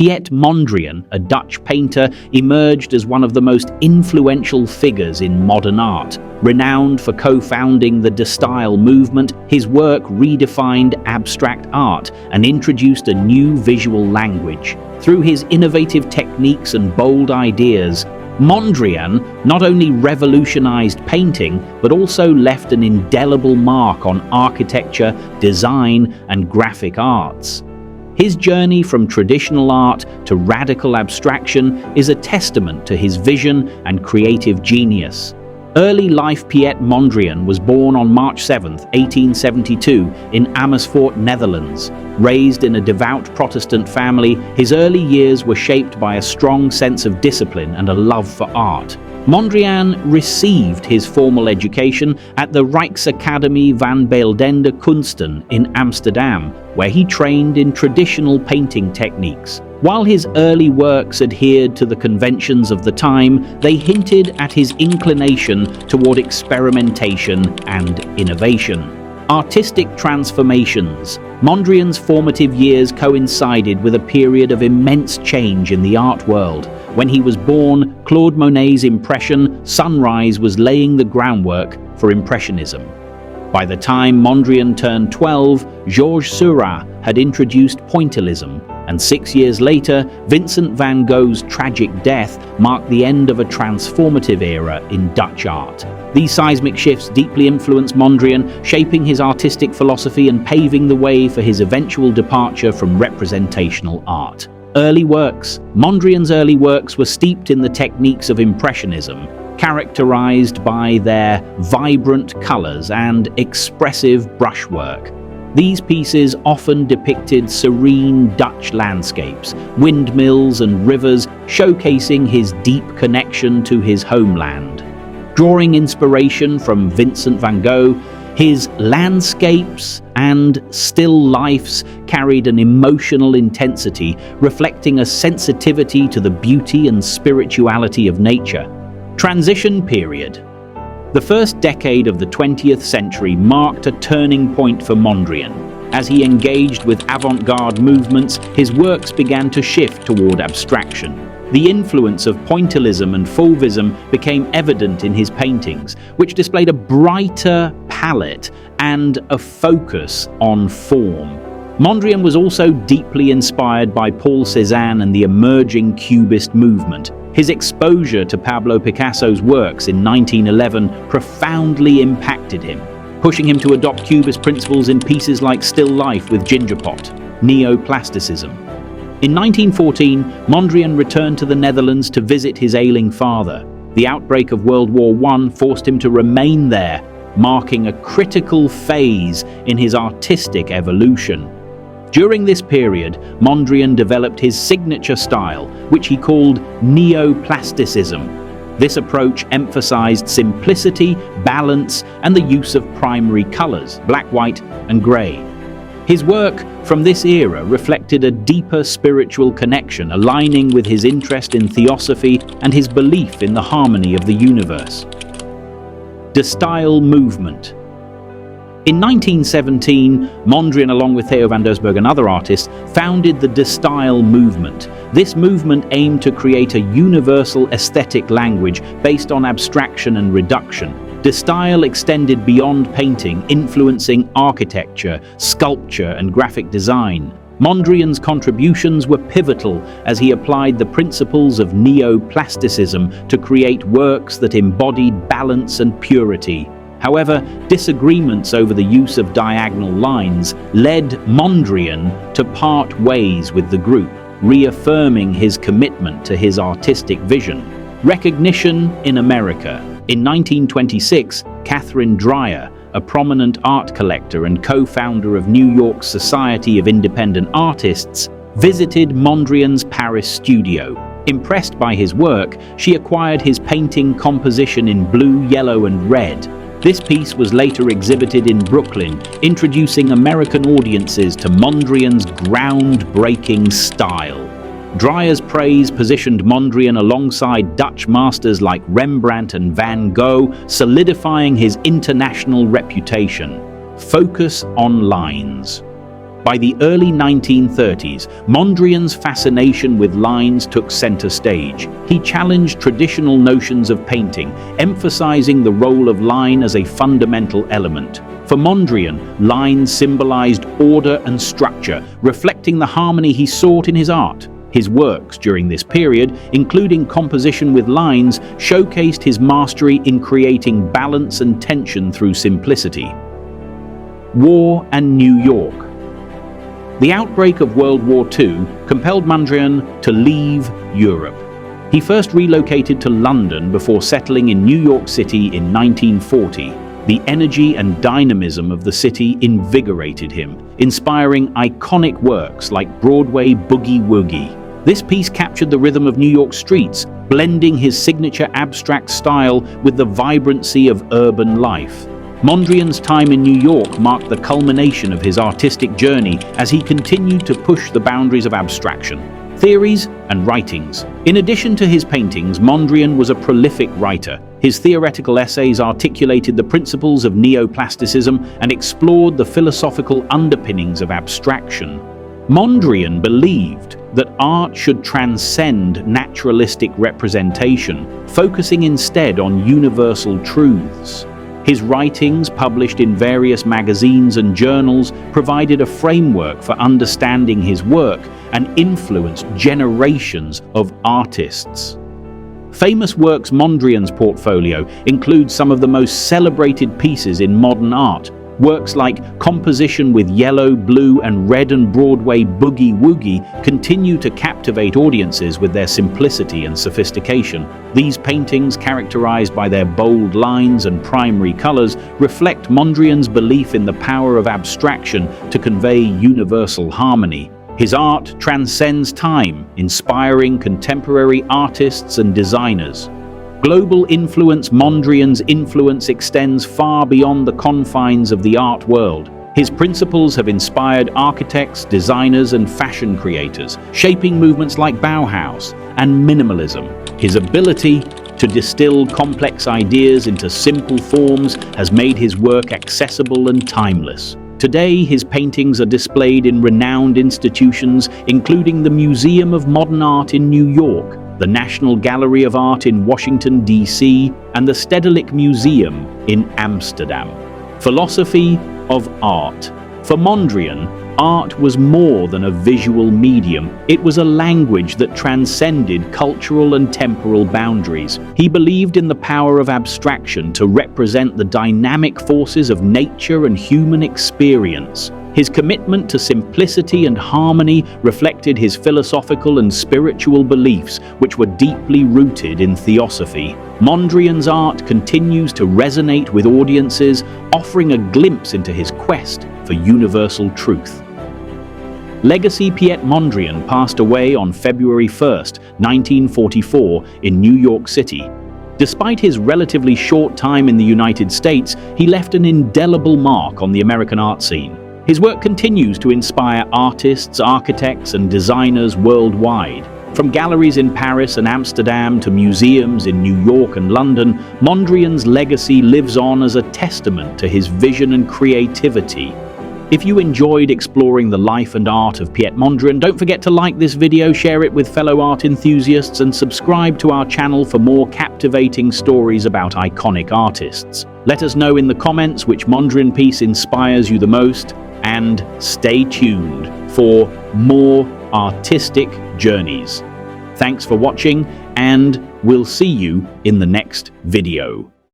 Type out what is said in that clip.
Piet Mondrian, a Dutch painter, emerged as one of the most influential figures in modern art. Renowned for co-founding the De Stijl movement, his work redefined abstract art and introduced a new visual language. Through his innovative techniques and bold ideas, Mondrian not only revolutionized painting, but also left an indelible mark on architecture, design, and graphic arts. His journey from traditional art to radical abstraction is a testament to his vision and creative genius. Early life Piet Mondrian was born on March 7, 1872, in Amersfoort, Netherlands. Raised in a devout Protestant family, his early years were shaped by a strong sense of discipline and a love for art. Mondrian received his formal education at the Rijksacademie van Beeldende Kunsten in Amsterdam, where he trained in traditional painting techniques. While his early works adhered to the conventions of the time, they hinted at his inclination toward experimentation and innovation. Artistic transformations. Mondrian's formative years coincided with a period of immense change in the art world. When he was born, Claude Monet's impression, Sunrise, was laying the groundwork for Impressionism. By the time Mondrian turned 12, Georges Seurat had introduced Pointillism, and 6 years later, Vincent van Gogh's tragic death marked the end of a transformative era in Dutch art. These seismic shifts deeply influenced Mondrian, shaping his artistic philosophy and paving the way for his eventual departure from representational art. Early works. Mondrian's early works were steeped in the techniques of Impressionism, characterized by their vibrant colors and expressive brushwork. These pieces often depicted serene Dutch landscapes, windmills and rivers, showcasing his deep connection to his homeland. Drawing inspiration from Vincent van Gogh, his landscapes and still lifes carried an emotional intensity, reflecting a sensitivity to the beauty and spirituality of nature. Transition period. The first decade of the 20th century marked a turning point for Mondrian. As he engaged with avant-garde movements, his works began to shift toward abstraction. The influence of Pointillism and Fauvism became evident in his paintings, which displayed a brighter palette and a focus on form. Mondrian was also deeply inspired by Paul Cézanne and the emerging Cubist movement. His exposure to Pablo Picasso's works in 1911 profoundly impacted him, pushing him to adopt Cubist principles in pieces like Still Life with Gingerpot, Neo-Plasticism. In 1914, Mondrian returned to the Netherlands to visit his ailing father. The outbreak of World War I forced him to remain there, marking a critical phase in his artistic evolution. During this period, Mondrian developed his signature style, which he called Neo-Plasticism. This approach emphasized simplicity, balance, and the use of primary colors, black, white, and gray. His work from this era reflected a deeper spiritual connection, aligning with his interest in theosophy and his belief in the harmony of the universe. De Stijl movement. In 1917, Mondrian, along with Theo van Doesburg and other artists, founded the De Stijl movement. This movement aimed to create a universal aesthetic language based on abstraction and reduction. De Stijl extended beyond painting, influencing architecture, sculpture, and graphic design. Mondrian's contributions were pivotal as he applied the principles of Neo-Plasticism to create works that embodied balance and purity. However, disagreements over the use of diagonal lines led Mondrian to part ways with the group, reaffirming his commitment to his artistic vision. Recognition in America. In 1926, Catherine Dreyer, a prominent art collector and co-founder of New York's Society of Independent Artists, visited Mondrian's Paris studio. Impressed by his work, she acquired his painting composition in blue, yellow, and red. This piece was later exhibited in Brooklyn, introducing American audiences to Mondrian's groundbreaking style. Dreyer's praise positioned Mondrian alongside Dutch masters like Rembrandt and Van Gogh, solidifying his international reputation. Focus on lines. By the early 1930s, Mondrian's fascination with lines took center stage. He challenged traditional notions of painting, emphasizing the role of line as a fundamental element. For Mondrian, lines symbolized order and structure, reflecting the harmony he sought in his art. His works during this period, including composition with lines, showcased his mastery in creating balance and tension through simplicity. War and New York. The outbreak of World War II compelled Mondrian to leave Europe. He first relocated to London before settling in New York City in 1940. The energy and dynamism of the city invigorated him, inspiring iconic works like Broadway Boogie Woogie. This piece captured the rhythm of New York streets, blending his signature abstract style with the vibrancy of urban life. Mondrian's time in New York marked the culmination of his artistic journey as he continued to push the boundaries of abstraction, theories, and writings. In addition to his paintings, Mondrian was a prolific writer. His theoretical essays articulated the principles of Neo-Plasticism and explored the philosophical underpinnings of abstraction. Mondrian believed that art should transcend naturalistic representation, focusing instead on universal truths. His writings, published in various magazines and journals, provided a framework for understanding his work and influenced generations of artists. Famous works Mondrian's portfolio include some of the most celebrated pieces in modern art. Works like Composition with Yellow, Blue, and Red and Broadway Boogie Woogie continue to captivate audiences with their simplicity and sophistication. These paintings, characterized by their bold lines and primary colors, reflect Mondrian's belief in the power of abstraction to convey universal harmony. His art transcends time, inspiring contemporary artists and designers. Global influence. Mondrian's influence extends far beyond the confines of the art world. His principles have inspired architects, designers, and fashion creators, shaping movements like Bauhaus and minimalism. His ability to distill complex ideas into simple forms has made his work accessible and timeless. Today, his paintings are displayed in renowned institutions, including the Museum of Modern Art in New York, the National Gallery of Art in Washington, D.C., and the Stedelijk Museum in Amsterdam. Philosophy of art. For Mondrian, art was more than a visual medium. It was a language that transcended cultural and temporal boundaries. He believed in the power of abstraction to represent the dynamic forces of nature and human experience. His commitment to simplicity and harmony reflected his philosophical and spiritual beliefs, which were deeply rooted in theosophy. Mondrian's art continues to resonate with audiences, offering a glimpse into his quest for universal truth. Legacy. Piet Mondrian passed away on February 1, 1944, in New York City. Despite his relatively short time in the United States, he left an indelible mark on the American art scene. His work continues to inspire artists, architects, and designers worldwide. From galleries in Paris and Amsterdam to museums in New York and London, Mondrian's legacy lives on as a testament to his vision and creativity. If you enjoyed exploring the life and art of Piet Mondrian, don't forget to like this video, share it with fellow art enthusiasts, and subscribe to our channel for more captivating stories about iconic artists. Let us know in the comments which Mondrian piece inspires you the most, and stay tuned for more artistic journeys. Thanks for watching, and we'll see you in the next video.